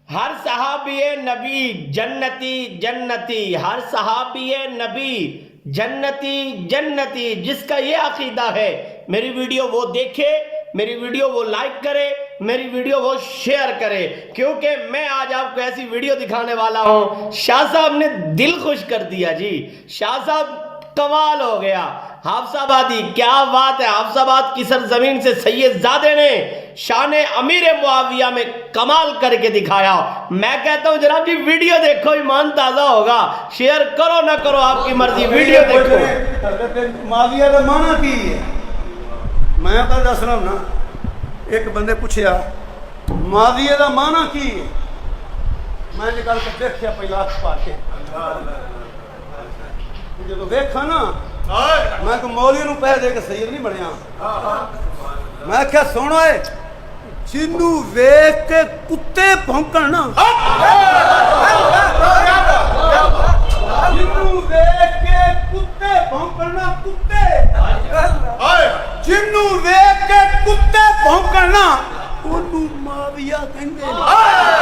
हर सहाबी नबी जन्नती जन्नती, हर सहाबी नबी जन्नती जन्नती। जिसका ये अकीदा है मेरी वीडियो वो देखे, मेरी वीडियो वो लाइक करे, मेरी वीडियो वो शेयर करे, क्योंकि मैं आज आपको ऐसी वीडियो दिखाने वाला हूं। शाह साहब ने दिल खुश कर दिया जी, शाह साहब कमाल हो गया। हाफसाबादी, क्या बात है। हाफसाबाद की सरजमीन से सैयदजादे ने शान अमीर मुआविया में कमाल करके दिखाया। मैं कहता हूं जनाब जी वीडियो देखो, ईमान ताजा होगा। शेयर करो ना करो आपकी मर्जी, वीडियो देखो। मुआविया का माना की है मैं तो दस रहा ना। एक बंदे पूछया मुआविया का माना की है, मैं निकाल के देखिया पहला अखबार के जो देखा ना, मैं तो मौलवी नूं पैसे दे के सैयद नहीं बनया। मैं क्या सुनो है, जिन्नू वेख के कुत्ते भौंकण ना, जिन्नू वेख के कुत्ते भौंकण ना, कुत्ते जिन्नू वेख के कुत्ते भौंकण ना, ओनू मुआविया कहंदे ने।